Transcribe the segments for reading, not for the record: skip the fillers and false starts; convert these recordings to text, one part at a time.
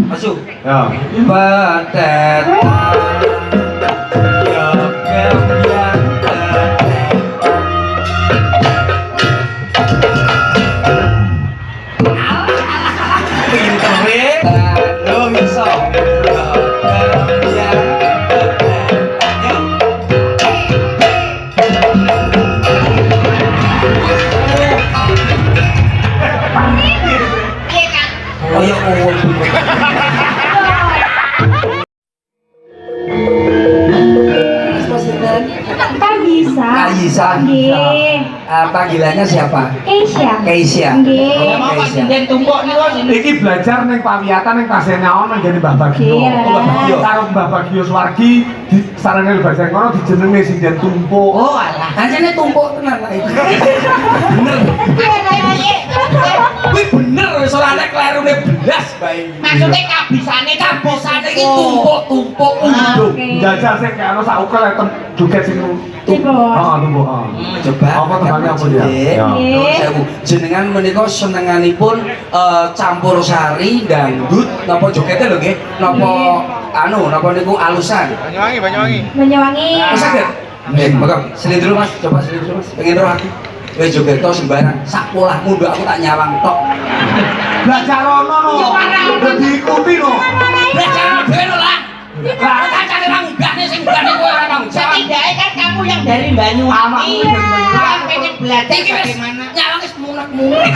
Masuk. Ya. Batet. Ya kembian batet. Pinter we. Lo iso. Ya kembian batet. Oh ya Bisa. Nggih. Panggilannya siapa? Keisha. Keisha. Nggih. Iki belajar ning pawiatan ning Pasenaon nang ngene Mbah Bagio. Iya. Mbah Bagio. Karo Mbah Bagio Swargi di sarane bahasa kono dijenenge Sinden Tumpuk. Oh alah, anjane tumpuk tenan lah iki. Bener. Kuwi bener wis ora nek klerune blas bae. Maksudnya kabisane Iki tumpuk-tumpuk undung. Jajal sing karo sak ukel duket sing Tumpuk. Heeh, tumpuk. Coba Apa temannya apa dia? Ya. Sewu. Jenengan menika senenganipun campur sari dangdut napa jogete lho nggih? Napa niku alusan? Banyuwangi. Saged. Nggih, monggo. Selin dulu Mas, coba selin dulu Mas. Pengen roh aku. Wis joget to sembarang. Sak polahmu nduk aku tak nyawang tok. Belajar ono no. Diikuti no. Belajar dhewe lho lah. Lah kancane ra nggane sing nggane kowe ora tanggung jawab. setidaknya kan kamu yang dari Banyuwangi yang pengen belajar Iki wis bagaimana nyawang wis munek-munek.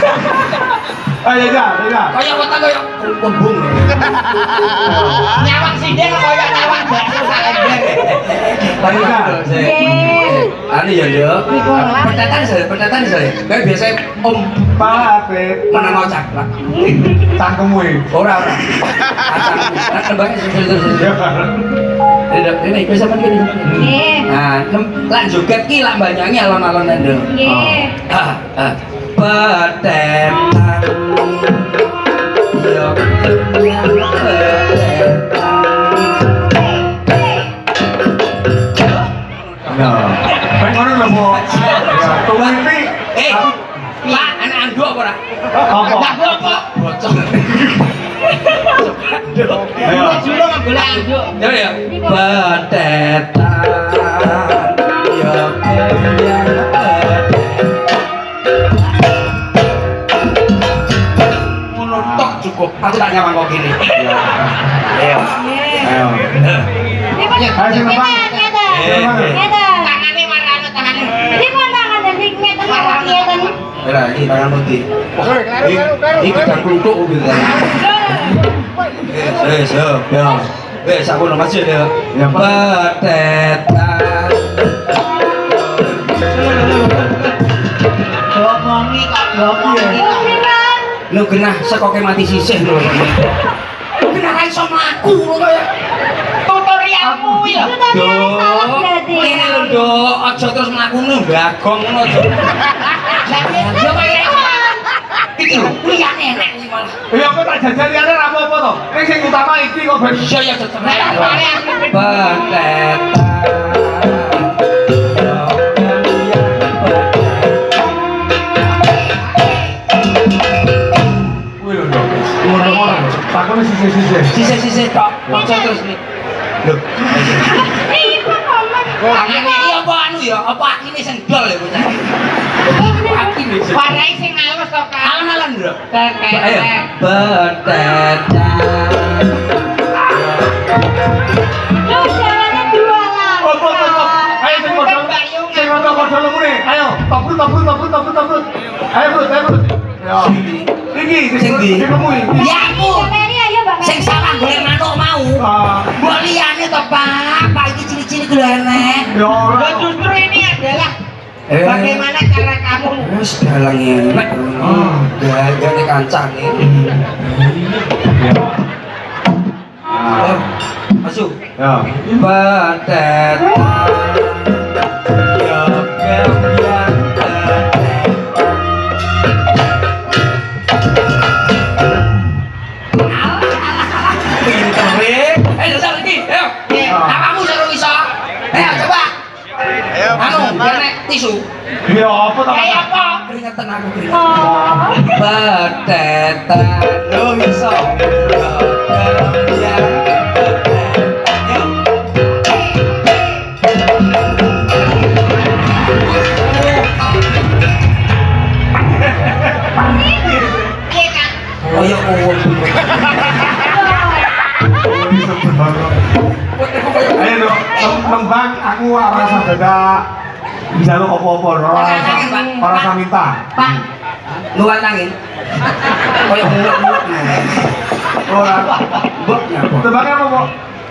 Ayo ya. Kaya weteng kaya kembung. nyawang sinden kaya nyawang bakso sak ember. Anu ya, Nduk. Petetan saya. Kayak biasa Om Patet. mana mau caklak. Cangkemmu iki. Ora. Tembake ini bisa apa gini? Nggih. Nah, lan joget ki lak Banyuwangi alon-alon Nduk. Nggih. Petetan. Ya Ya. Kayak ngono lho, Bu. Tuhan iki Pak, anak anduk apa ora? apa? Apa? Bocor. Ayo. Juro nggolek anduk. Ya ya. Petetan. Ya kembian petet. Ngono tok cukup. Aku tak nyawang kok gini. Ayo. Ayo. Ini pun Ayo, Pak. ngeten. Tangane marane tangane. Ini pun tangan dari ngeten ngeten. Ora iki tangan putih. Iki kan kluthuk mobil. Siap. Ya. Aku nomor aja ya. Ya, Pak. Petetan. Bomongi kok bomongi kok. Lu genah sekoke mati sisih lho. Lu genah ra iso mlaku lho kaya. Tutorialmu ya. Itu tadi yang salah Duh, berarti. ini lho, Dok. Aja terus mlaku nglagong ngono aja. Lah yo kaya Iki lho, liyane enek iki malah. Ya aku tak jajan liyane ra apa-apa to. Ning sing utama iki kok ben Iya ya tetep. Petetan. Petetan. kuwi lho, Dok. Ngono-ngono. Takone sisih-sisih. Sisih-sisih tok. Aja terus nih. Lho, Ini pun ngomong. tangannya iki apa anu ya? Apa akine sing dol ya bocah? Akine sing Warai sing alus to kan. alon-alon, Bro. Kayak Ayo. Petetan. Lu jalannya dua lah. Apa. Ayo sing modal. Sing modal lemune. Ayo, tobrut. Ayo, Bro. Ya. Iki Sing ndi? Sing nemu iki. Ya aku. Ini ayo Mbak. Sing salah golek manuk mau. Mbok liyane to, Pak iki cili-cili kuwi enek. Ya ora. Nah, justru ini adalah bagaimana cara kamu Wis dalang enek. Gagane kancane. Masuk. Ya. Petetan. Ya kembian petet. Pinter we. Dasar iki. Ayo. Kamu seru iso. Ayo coba. Anu, nek tisu. Ya apa to? kayak apa? Keringat banten aku kira. Oh. Betetan lo iso ya. Kaya uwong. Ayo no, nembang aku rasa beda jaluk apa-apa rasa minta. Pak, luar angin. Kaya muluk-muluk nah. Ora. Mbok nyapa? Tembangnya apa, Pak?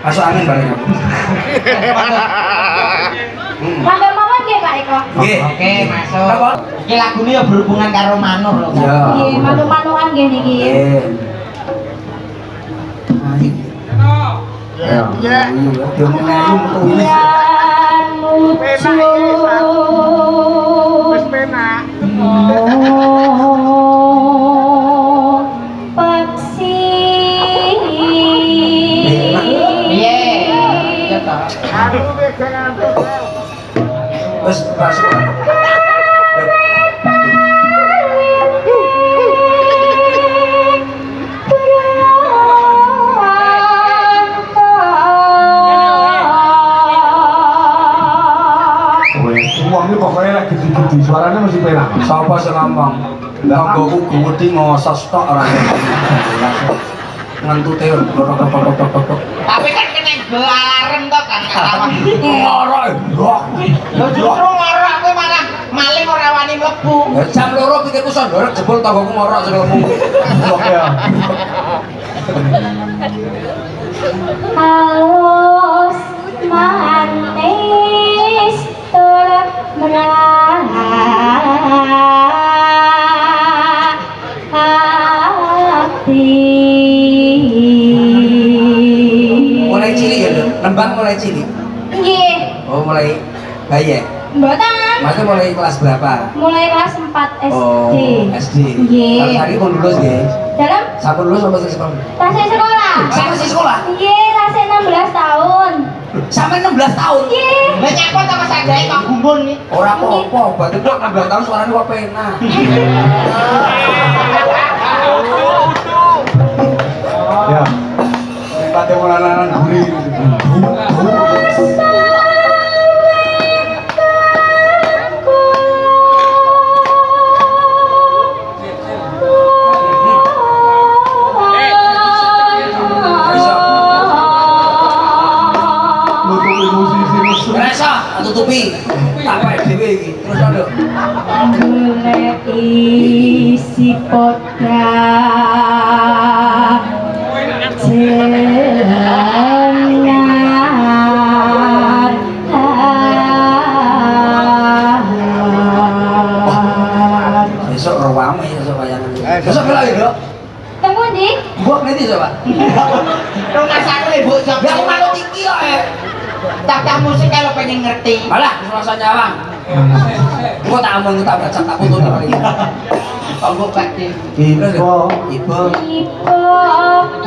Masuk angin bareng aku. Sampai mawon nggih Kak Eko. Nggih. Oke, masuk. Apa? Iki lagune ya berhubungan karo manuk lho. Kak. Ya. Nggih, manuk-manukan nggih niki. Nggih. Ayo. Ya. Iya, dia mau melu metu ini. Dan muncul Wis penak. peksi. Piye? Ya ta. Aduh, begal ngantuk. Wes masuk. Wong iki pokoknya lagi gede-gede suaranya mesti penak. Sapa sing ngomong? Tanggoku guwedi ngosos tok ora. Ngentute tok. Tapi kan kena alarm to kan kawan. Ora. Lho justru ngoro aku malah maling ora wani mlebu. Ya jam 2 pikirku sondorek jebul tanggoku ngorok sing lemu. Oke ya. Halus manis tur merahati. Mulai cilik ya, Dok? Nembang mulai cilik. Nggih, Oh, mulai bayi. mboten. Maksudnya mulai kelas berapa? Mulai kelas 4 SD. Oh, SD. Nggih. Kalau hari pun lulus nggih. Dalam Sampun lulus apa sih sekolah? tasih sekolah. Sampai sih sekolah? Nggih, tasih 16 tahun. Sampai 16 tahun. Nggih. Banyak kok sama sadai kok gumun nih. Ora apa-apa, berarti Dok 16 tahun suaranya kok penak. Ya. Tempatnya mulai gurih. Nutupi musisi musuh. Rasa tutupi. Apa dhewe iki? Terus Dok. Golek isi podang jelangan. Besok rame besok wayangan. Besok lagi, Dok. Tunggu ndi? Mbok nanti coba. Rumah sakit nih bu, Ya aku malu tinggi kok. tak musik kalau pengen ngerti. Malah rasa nyawang. Gua tak omong tak baca tak foto kali. Tunggu Pak Dim. Ibu. Ibu. Ibu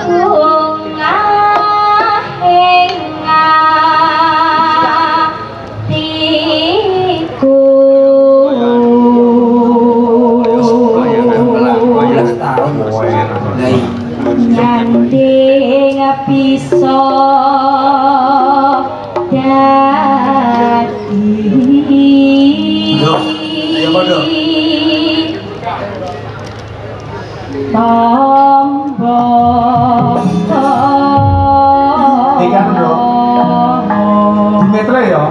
bunga hatiku. Nyanding bisa dadi Yo, ayo bodoh. tombol Iki anu, Bro. Di metre ya.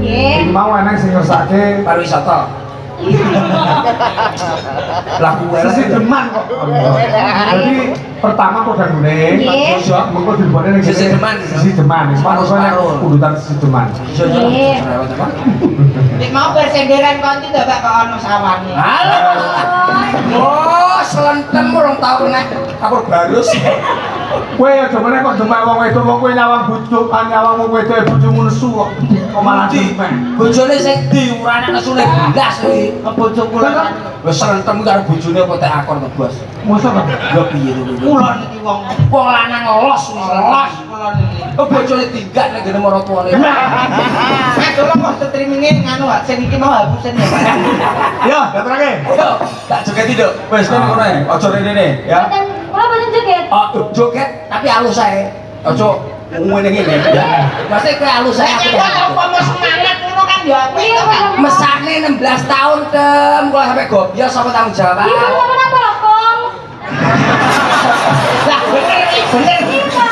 nggih Iki mau enek sing ngersake Pariwisata. Laku sisi deman kok. Jadi pertama kodang kuning, Nggih. mengko dilebone ning Sisi deman. Sisi deman. Separuh-separuh. Kudutan sisi deman. Iso Nggih. Nek mau bersenderan konti to Pak kok ono sawane. Halo. Oh, selentem urung tau nek kapur barus. Kowe aja meneh kok demak wong wedok, wong kowe nyawang bojo, nyawang wong wedok bojomu nesu kok. Kok malah Di dimen? bojone sing diurane nesune blas iki. Bojo kula Wis serentem karo bojone apa tek akor to, Bos? Mosok to? Lho piye to kuwi? kula niki wong Wong lanang los wis los kula niki. Oh bojone tinggal nek ngene maratuane. Aduh lho kok streamingnya nganu Pak, sing iki mau hapusin ya Pak. Ya, datrake. Yo, tak joget nduk. Wis nek ngono ae, aja rene ya. Kula boten joget. Oh, joget tapi halus ae. Aja ngene-ngene ya. Masih kowe halus ae aku. Nek kok umpama semangat ngono kan ya apik Iya, to, Pak. Pak. Mesane 16 tahun tem, kula sampe gobyos sapa tanggung jawab. Iya, kenapa lho, Kong? Lah bener iki bener. Iya.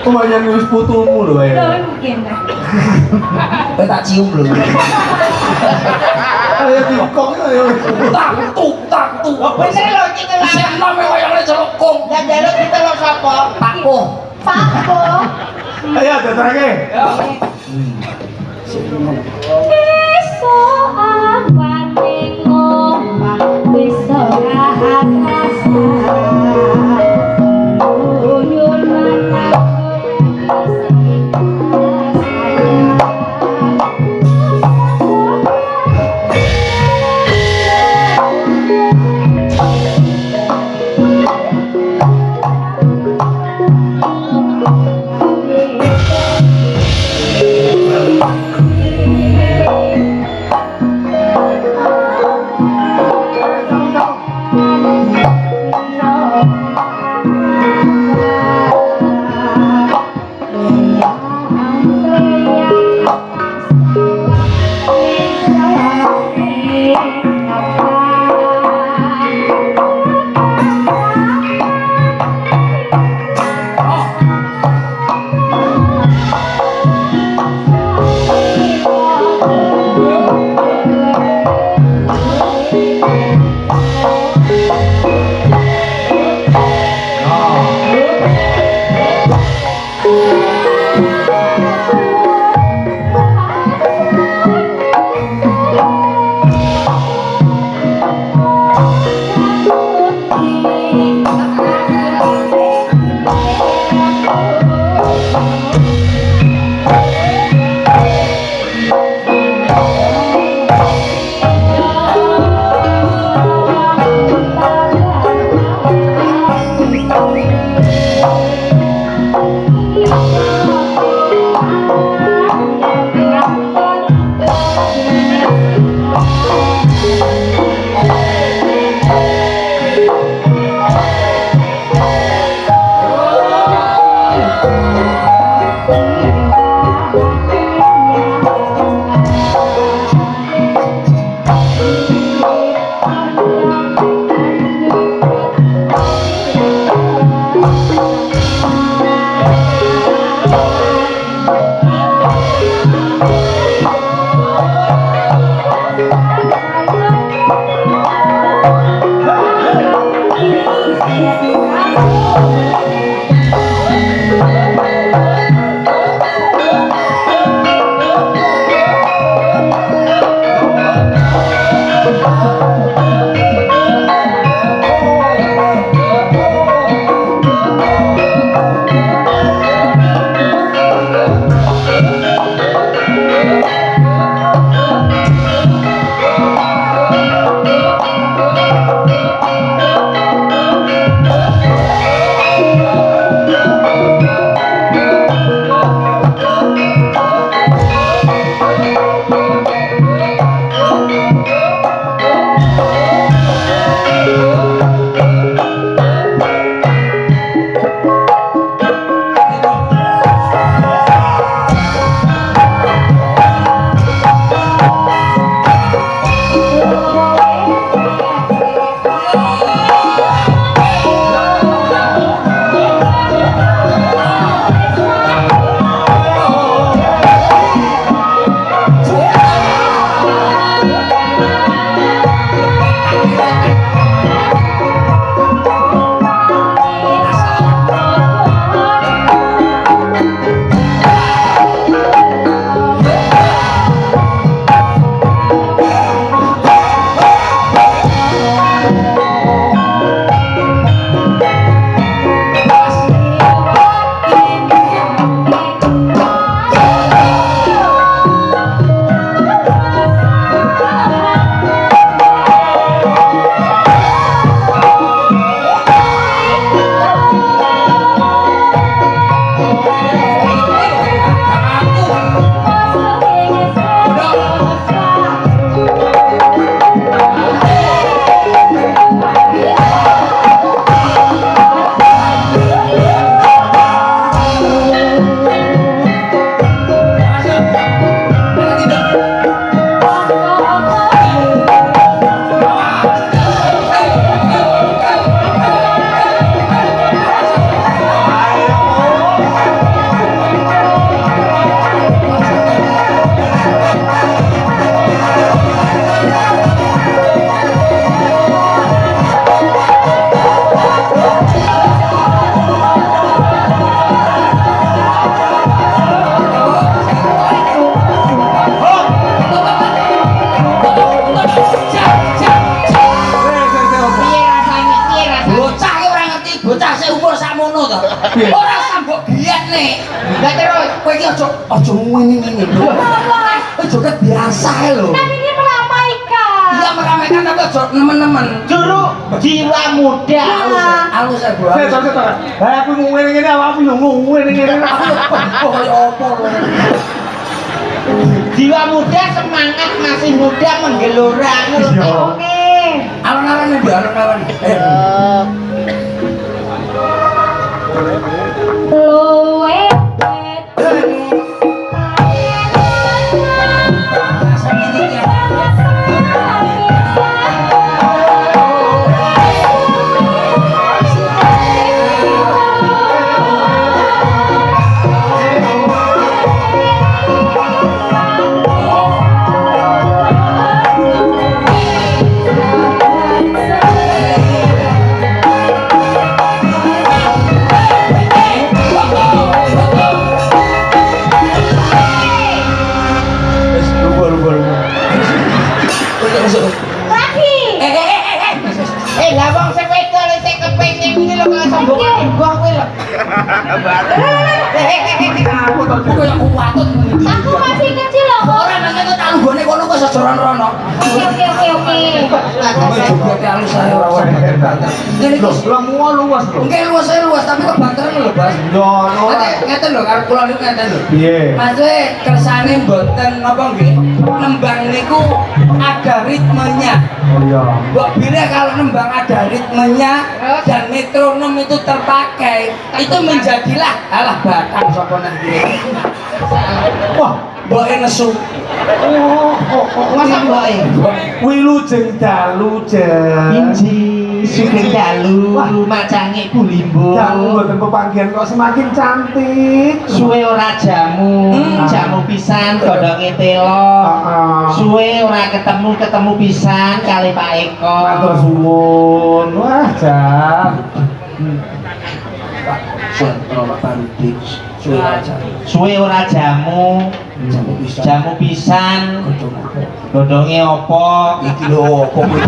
Kebanyakan wis putumu lho ya. Lho, mungkin. Kowe tak cium lho. Ayo dikong ayo. Tak tu. Bener lho iki telah. Sing nome koyo ngene celokong. Lah jaluk kita lho sapa? Pak Ko. Pak Ko. Ayo datrake. Besok awan ngomong, besok rahat rasa. Uyun mata isih umur sakmono to. Piye? Ora sambok giat nek. Lah terus Kowe iki aja ngene-ngene lho. Kowe joget biasa ae lho. Kan ini meramaikan. Iya meramaikan tapi aja nemen-nemen. juru jiwa muda. Alus ya, Bro. Saya aku ngene-ngene awakmu yo ngene-ngene. Kok kaya apa lho. Jiwa muda semangat masih muda menggelora. Iya. Oke. Alon-alon iki, alon-alon. Luwe lagi. Lah wong sing wedok lek sing kepengin iki lho kok sombong gua kuwi lho. Aku to. Kok kaya kuwatut. Aku masih kecil loh. Ora nang kok tak lunggone kono kok sejoran rono. Oke. Kowe joget alus ae ora wae banter. Ngene Lho, iki lah mual luas lho. mungkin luas tapi kok banteran lho, Bas. Yo, ora. Ngeten lho karo kula niku ngeten lho. Piye? Maksudnya kersane mboten napa nggih? Nembang niku ada ritmenya. Oh iya. Mbok bila kalau nembang ada ritmenya dan metronom itu terpakai, itu menjadilah alah batang sapa nang kene. Wah, Mboke nesu. Masa mboke? wilujeng dalu jen. Inji sugeng dalu macange bulimbo. Dalu mboten pepanggihan kok semakin cantik. Suwe ora jamu, jamu pisan godhonge telo. Heeh. Suwe ora ketemu pisan kali Pak Eko. Matur suwun. Wah, Jan. Pak Sentro Pak Parudik suwe aja. Suwe ora jamu, Jamu bisa. jamu pisan godhonge apa? Iki lho apa kowe?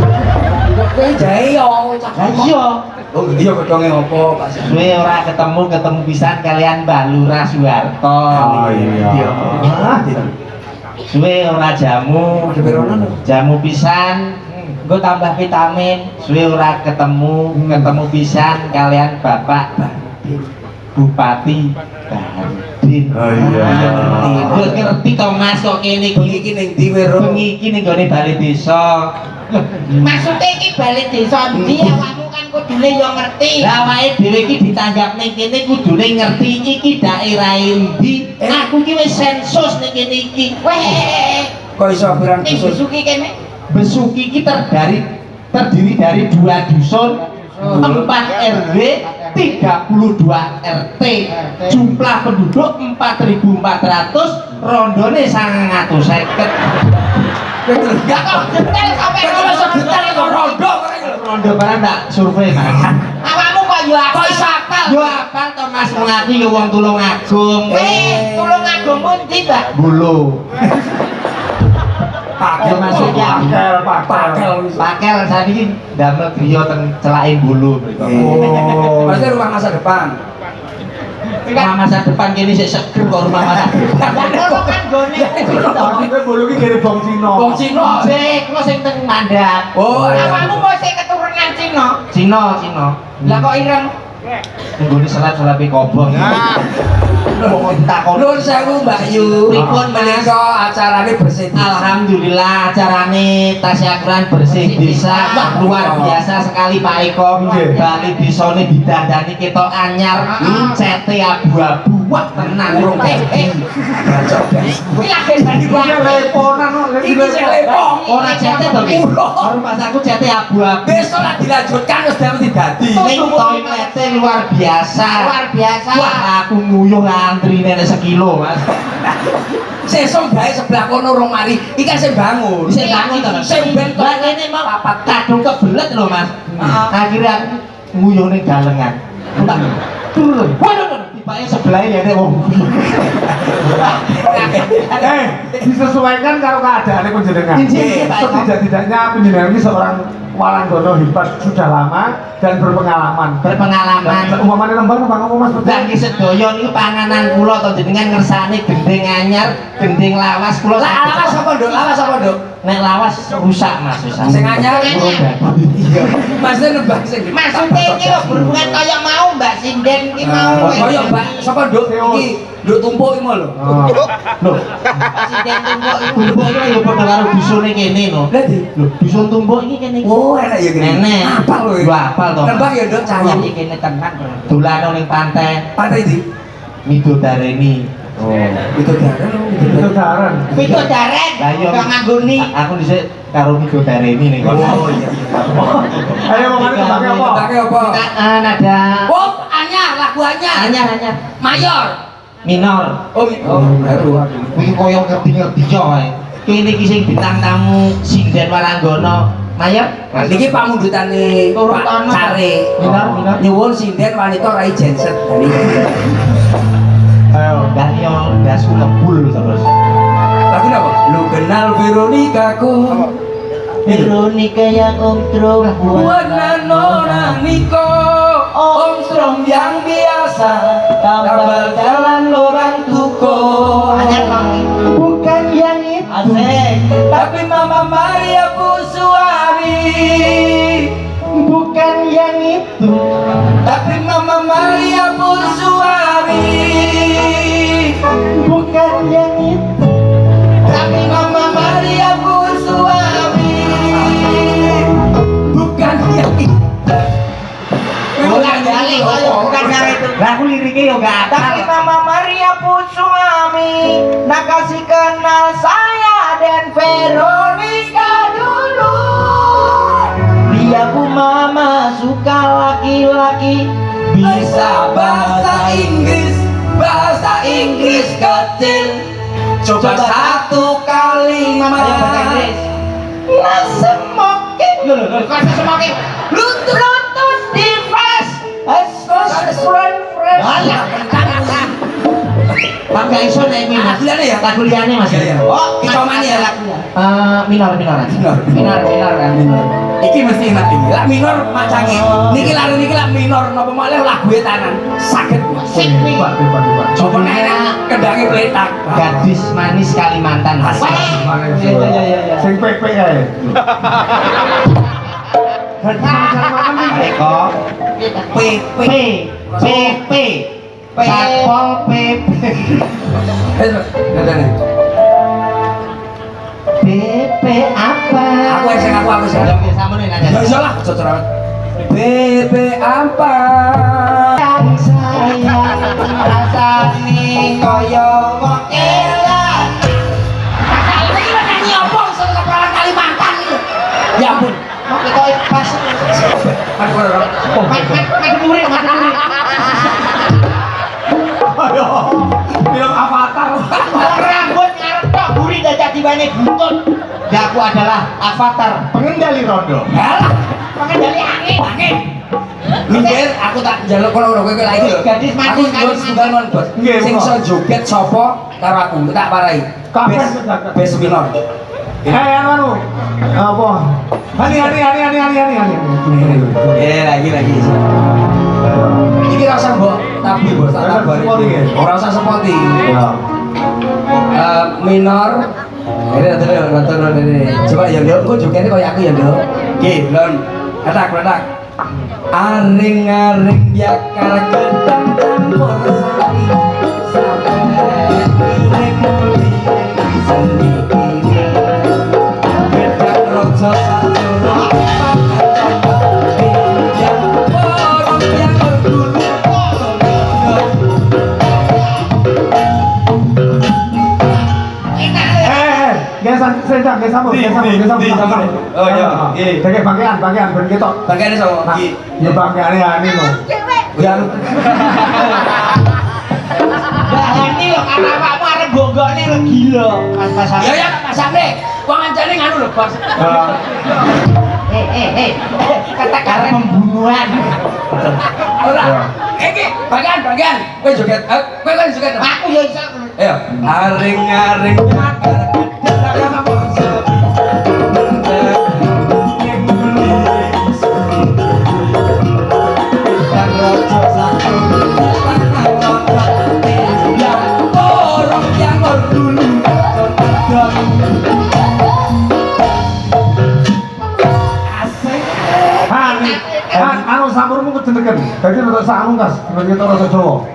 Kowe jae yo cah. Lah iya, Oh iya godhonge apa Pak Sentro? suwe ora ketemu pisan kalian Mbah Lurah Suwarto. Oh iya. Ah, Suwe ora jamu, Ada berono lho. jamu pisan nggo tambah vitamin. Suwe ora ketemu pisan kalian Bapak Bupati Bandin. Oh iya. Gue ngerti to Mas kok kene Bengi iki ning ndi Wiro? bengi iki ning gone balai desa. Maksudnya iki balai desa ndi awakmu kan kudune yo ngerti. Lah awake dhewe iki ditanggap ning kene kudune ngerti iki daerah endi. Aku ki wis sensus ning kene iki. Weh, Kok iso pirang ning khusus? Besuki kene. Besuki iki terdiri dari 2 dusun, 4 RW, 32 RT, jumlah penduduk 4.400, rondone 950. Gak kok detail sampai Kok iso detail kok rondo kok iki lho. rondo barang tak survei Mas. Awakmu kok yo Kok iso apal? Yo apal to Mas wong aku yo wong Tulungagung. Tulungagung pundi, Mbak? Bulu. Pakel maksudnya pakel saat ini damel griya teng celakin bulu mriko. Maksudnya rumah masa depan. Rumah masa depan kene sik seger kok rumah masa depan. Lah kan gone. Kowe bolu iki kene bong Cina. Wong Cina. Sik, kok sing teng Mandap. Oh, Awakmu kok sing keturunan Cina? Cina. Lah kok ireng? Nggone salat-salate kobong. Kok takon. Nuwun sewu Mbak Yu. Pripun, Mas? Menika acarane bersih. Alhamdulillah acarane tasyakuran bersih desa. Wah, luar biasa sekali Pak Eko. Nggih. Bali desane didandani ketok anyar, cete abu-abu. Wah, tenang. Urung Bacok, guys. Iki lagi dadi Iki leponan kok. Iki sing lepong. ora cete to iki. Rumah saku cete abu-abu. Besok lah dilanjutkan wis mesti dadi. Ning toilete luar biasa. Wah, aku nguyuh antri nenek sekilo, Mas. Sesuk gawe sebelah kono urung mari. Iki kan sing bangun. Sing bangun to. Sing ben Lah kene mau papat. kadung kebelet lho, Mas. Akhirnya aku nguyuh ning dalengan. Tak turun. Waduh, Bapaknya sebelah ya deh wong. Disesuaikan karo keadaannya panjenengan. Setidak-tidaknya panjenengan ini seorang waranggono hebat sudah lama dan berpengalaman. Umpamanya lembar apa ngomong Mas Betul? Lagi sedaya niku panganan kula to jenengan ngersani gending anyar, gending lawas kula. Lah lawas apa, Dok? Lawas apa, Dok? Nek lawas rusak Mas rusak. Sing anyar iya. Maksudnya nebak sing. Maksudnya iki lho berhubungan kaya mau Mbak Sinden iki mau. Kaya Mbak sapa, Dok? Iki Dok tumpuk iki lho. Loh, Sinden tumpuk iki yo padha karo dusune kene lho. Lah di. Lho, dusun tumpuk iki kene. Oh, enak ya gini. Enak. Apal lho. Lho apal to. Nebak ya, Dok, cahaya. Iki kene tenan. Dolan ning pantai Pantai di. Midodareni. Oh. Itu daran lho. Itu daran. Midodareni. Lah iya nganggo ni. Aku dhisik karo Midodareni ning kono. Oh iya. Ayo ngomongin tentang apa? Pakai apa? Nada Oh, anyar, lagu anyar. anyar. Mayor. Minor. Oh, baru aku. Kuwi koyo ngerti-ngerti yo ae. Kene iki sing bintang tamu Sinden Waranggono. Mayor. Niki pamundutane Turut Pak ana. Care. Minor. Nyuwun sinden wanita Rai Jenset. Ayo. Daniel dasu ngebul terus. Lagu apa? Lu kenal Veronica ku. Veronica yang omtro Buana nona Niko Omstrom yang biasa Tambal jalan lorang tuko bukan yang itu asik Tapi Mama Maria Pusuari bukan yang itu Tapi Mama Maria Pusuari bukan yang itu Tapi Mama Maria Pusuari Bukan yang itu bukan yang itu lah aku liriknya yo gak tapi Mama Maria Pusuami nak kasih kenal saya dan Veronica dulu dia bu mama suka laki-laki Bisa bahasa Inggris kecil Coba satu kalimat nah semakin kok semakin lutut di flash friend Alah, pakai iso nek ini Lagu liane ya? lagu liane mas Iya, iya. oh Kecoman ya? minor kan Iki mesti enak ini. Lah minor macange. Niki lah minor napa malih lagu tanan. Saged sik nih coba enak kendange pletak. gadis manis Kalimantan mas Iya. Sing pek-pek ae. Eko P P Satpol PP Ngene. PP apa Aku sing. ya sama nih nanya Ya iso lah, cocok. BB apa? yang saya rasani koyo wong elan Iki nyanyi apa iso keperangan Kalimantan iki. Ya ampun. mau kita pas mati murid Ayo. Film Avatar. rambut ngarep tok buri dadi tiwane buntut ya aku adalah avatar Pengendali rondo. Halah, pengendali angin Minggir, aku tak njaluk kono kowe lagi lho. Gadis manis Aku nyuwun setunggal mon, Bos. Nggih, Sing monggo. iso joget sapa karo aku, tak parahi. Kabeh Bes- sejagat. Bes minor. Anu. Apa? Hani. Lagi. Iki rasa mbok tapi bos tak Rasa tabari. sepoti, ya? Ora usah sepoti. Ya. Minor. Ini. Coba ya Nduk, kok jogetnya kayak aku ya Nduk. Oke, Lon. Letak. Aring-aring yakar gedang campur sari sampai milik muli seni ini gedang rojo sajolo makan cokok pinjam orang yang bergulu Nggih sambung. Oh, iya. Nggih. Deke bagian ben ketok. bangkainya sama Nah, ya bagiane ani lho. Ya Bahani lho karena awakmu arep gonggone lho gila. Pas ya pasane wong ancane nganu lho Bos kata-kata pembunuhan. Ora. Iki bagian. Kowe joget. Kowe kan joget. Aku ya iso. Ayo. Aring-aring nyakar gedang bangsa. Anu sampurmu kejenengan. Dadi rada samungkas, dibagi rasa Jawa.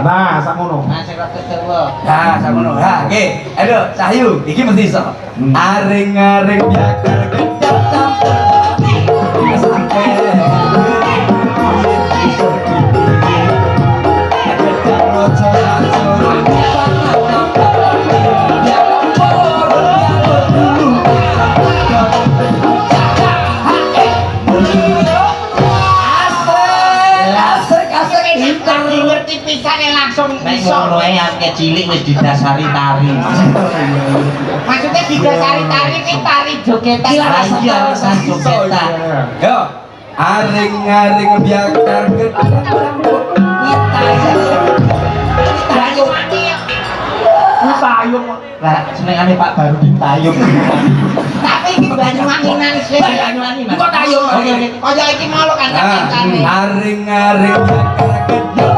Nah, sakmono. Nah, sing rada Jawa. Nah, sakmono. Ha, nggih. Aduh, Cahyu, iki mesti iso. Aring-aring nyakar gedang campur. Sampai ngerti pisane langsung iso. Ngono ae akeh cilik wis didasari tari. Maksudnya didasari tari ki tari jogetan. Iya, jogetan. Yo, aring-aring biakar gedang rambut Tayung. Tayung. Lah senengane Pak Baru ditayung. Tapi iki Banyuwanginan sih Banyuwangi Mas. Kok tayung? Oke. Kaya iki mau lo kan kancane. Aring-aring biakar gedang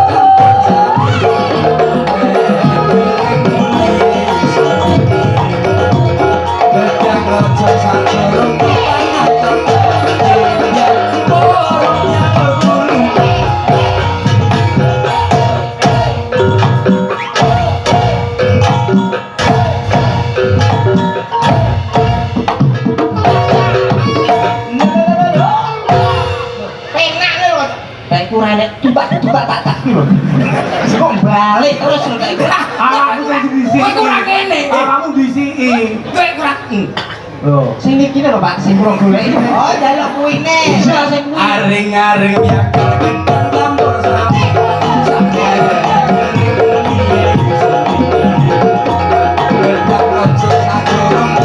tak kok balik terus lho kayak gitu. Awakmu sing disiki. Kowe kurang kene. Awakmu disiki. Kowe kurang. Loh. Sing iki lho Pak, sing kurang golek iki. Oh, jaluk kuine. Iya, sing kuwi. Aring-aring biakar gedang campur sami. Gedang ojo sajurung.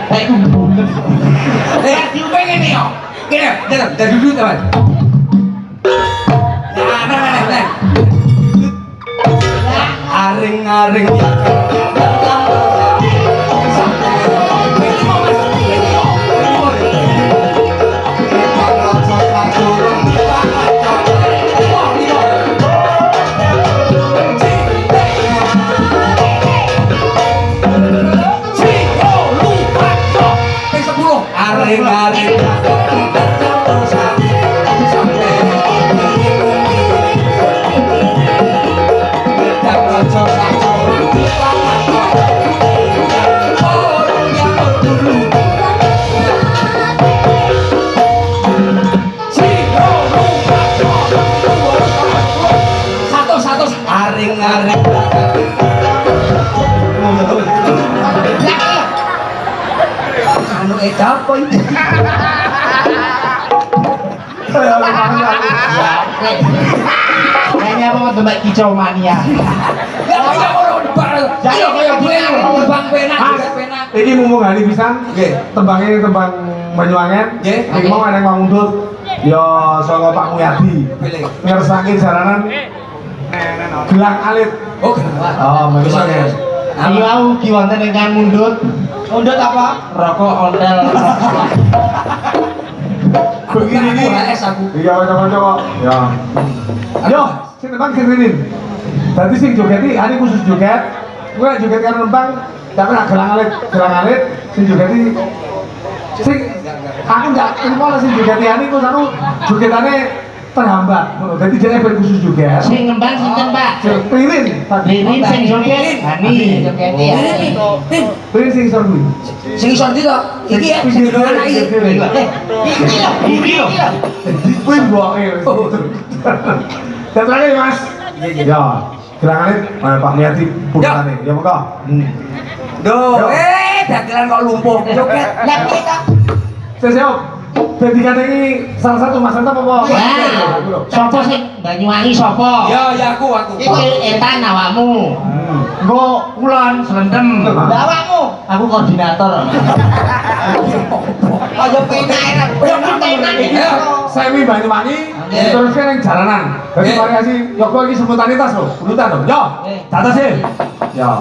Kayak bulet. Pengen nih yo. Gini, dari dulu teman. Nah. Aring-aring aring-aring satu aring-aring anu apa itu? Kayaknya apa tembak kicau mania. Gak kaya orang jadi kaya gue terbang penak. Ini mumpung hari pisan, tembangnya tembang Banyuwangen. Iki mau ana yang ngundut. Ya saka Pak Muyadi. Ngersake jaranan gelang alit. Oh, gelang. Oh, Banyuwangen. Iki wau ki wonten ingkang mundut. Mundut apa? Rokok ondel. Begini nih. aku. Iya, coba. Ya. Yo, sing tembang sing rinin. Dadi sing jogeti hari khusus joget. Kowe joget karo nembang, tapi nak gelang alit sing jogeti sing aku ndak ilmu sing jogeti hari ku sanu jogetane terhambat ngono. Dadi jane ben khusus joget. Sing ngembang sinten, Pak? Ririn. Ririn sing joget. Hani jogeti ya. Ririn sing isor kuwi. Sing iso ndi to? Iki ya sing anak Iki lho. Kuwi mboke. Tetrane Mas. Ya, gelang alit Pak Muyadi putane. Ya monggo. Duh, dagelan kok lumpuh joget. Lah piye to? Siap. Dadi katanya salah satu Mas Anta apa? Wah, sapa sing Banyuwangi sapa? Ya, ya aku. Iku etan awakmu. Engko kulon selendem. Lah, Awakmu, aku koordinator. Ayo penak. Ayo penak. Ya, saya mi Banyuwangi, teruskan yang jalanan. Jadi Oke. variasi Yoko ini sebutan tas loh, urutan loh. Yo, tata sih. Yo.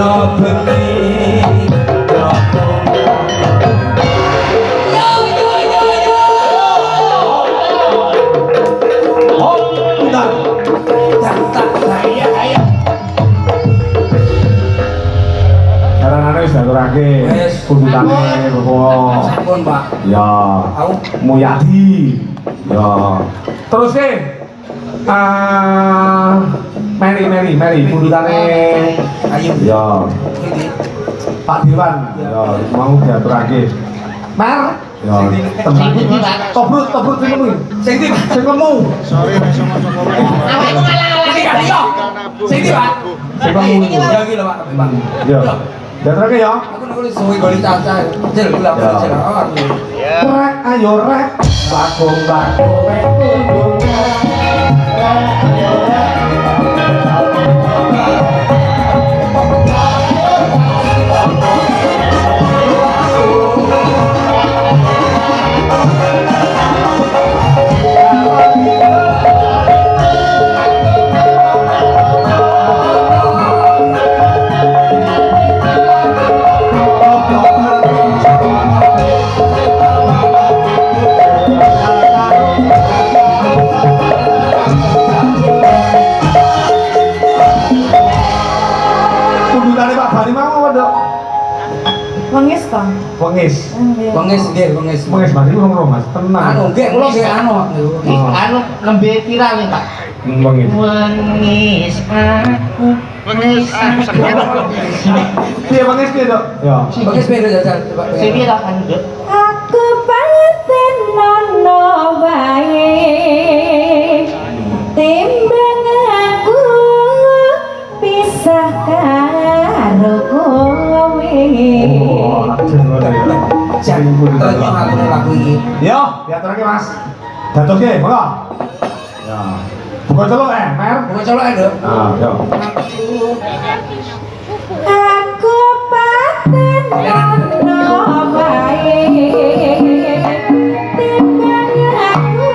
Ora bening Karena wis diaturake Wis. kudutane Bapak. sampun Pak. Ya, Aku Muyadi. Ya. Terus ke Mary kudutane ayo. ya Iki. Pak Dirwan. Ya, mau diaturake. Mer. Ya, Sing ndi, Pak? tobrut sing ngemu. Sing ndi Pak? Sing ngemu. Awakmu ngalah-alah Sing ndi yo? Sing ndi Pak? Sing ngemu. Ya iki lho Pak. Pak. Ya. Diaturake ya. Aku nulis suwi goli caca. Jel kula Ya. jel. Oh. Rek ayo rek bakung rek kunjung kudutane Pak Bani mau apa dok? Wengis toh? Wengis. Wengis nggih, wengis. Wengis Bani ngono Mas, tenang. Anu nggih, kula nggih anu. anu nembe viral nih, Pak. Wengis. Wengis aku, wengis aku. Piye wengis piye dok? Ya. Wengis piro jajal coba. Sing pira kan, Dok? Aku paten nono wae timbang aku pisah karo kowe. Oh, ajeng ngono ya. Jan, terus aku lagu iki. Yo, diaturake Mas. Datoke, monggo. Ya. Buka celok Mer. Bukan colok ya, Dok. Ah, yo. Aku paten nono wae timbang aku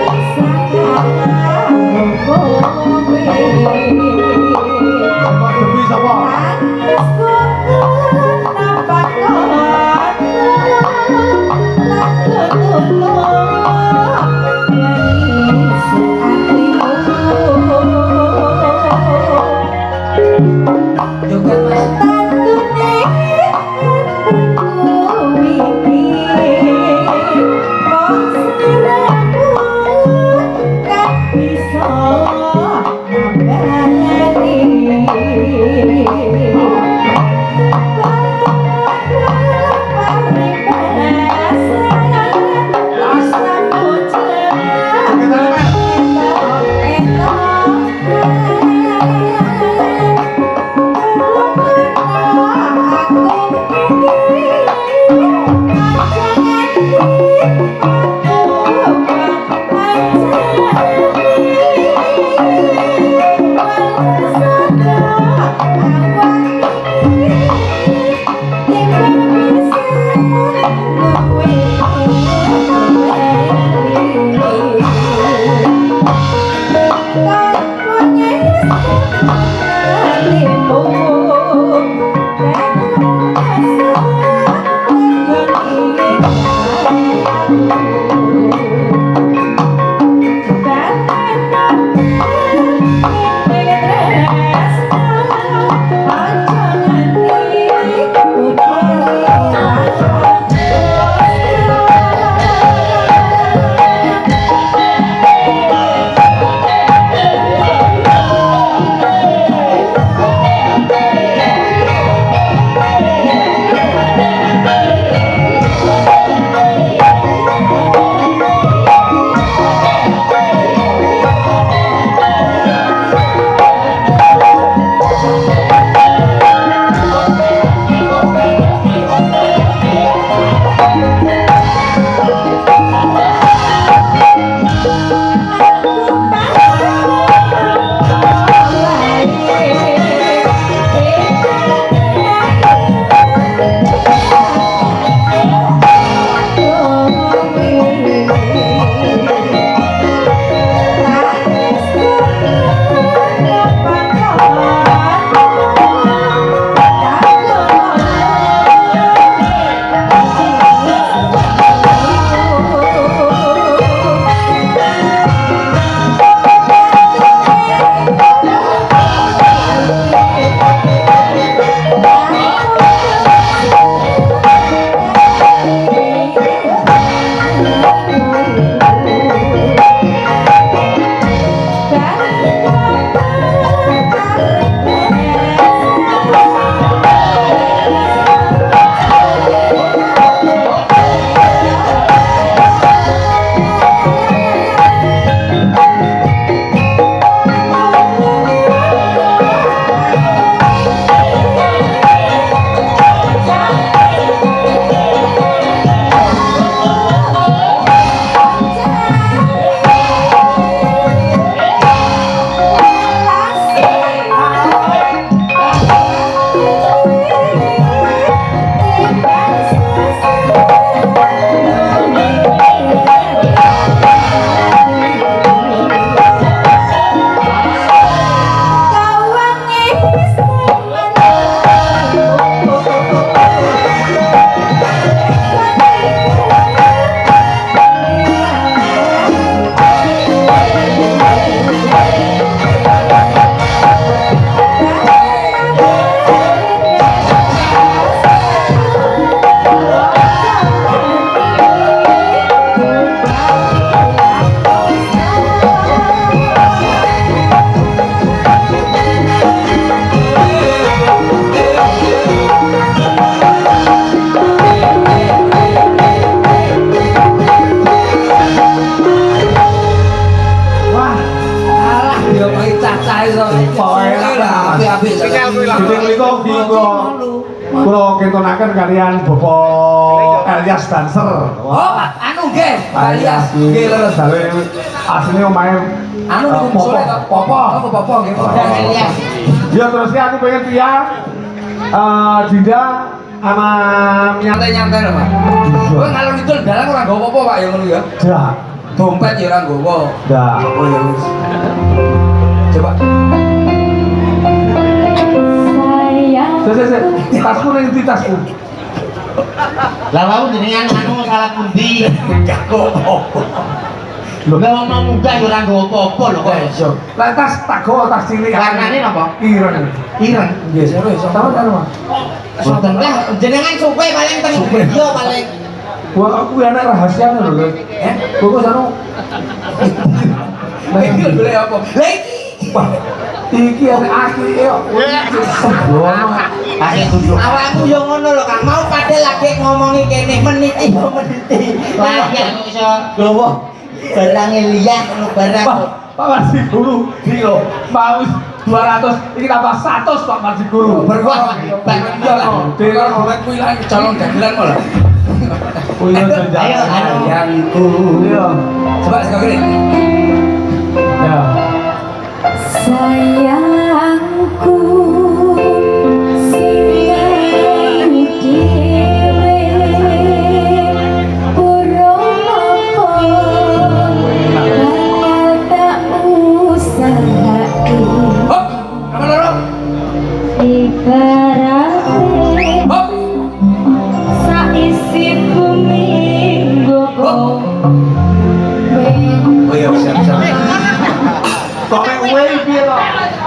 pisah karo kowe. Sapa demi sapa? Juga Mas. enak lah, apik-apik. Jadi mereka kula kentonaken kalian Bapak Elias Dancer. Oh, anu nggih, alias nggih leres. Asline omahe Anu niku sore to. Popo. Oh, Popo nggih. Elias. Ya terus aku pengen tiang Dinda sama Nyantai-nyantai lho, Pak. Kowe ngalor ngidul dalan ora nggawa apa-apa, Pak, ya ngono ya. Dak, Dompet ya ora nggawa. dak. Oh ya wis. Coba. Sayang Tasku ning ndi tasku? Lah wau jenengan anu salah pundi? Gak kok apa. Lah wong mau muda yo ora nggawa apa-apa lho kok. Lah tas tak gowo tas cilik. Warnane napa? Ireng. Ireng. Nggih, serius. Sama karo Mas. Soten lah jenengan suwe paling teng yo paling. Wah, aku anak rahasia lho lho. Kok anu Lah iki lho golek apa? Lah iki. iki anak aki yo. Akeh duduk. Awakmu yo ngono lho Kang, mau padahal lagi ngomongi kene meniti yo meniti. Lah ya kok iso gowo barang liya ngono barang. Pak Marsi Guru, iki lho, mau 200, iki tambah 100 Pak Marsi Guru. Berwah, banget Iya lah. Dewa golek kuwi lah calon dagelan malah. Oh iya jangan. Ayo, anu. Sayangku. Iya. Coba sekali. Ya. sayangku sing dhewe urung apa bakal tak usahake Hop. Apa loro? ibarate Hop. saisi bumi nggo Oh iya, siap-siap. Kok kowe piye to?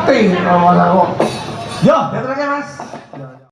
Ting, ora kok. Yo, terus Mas.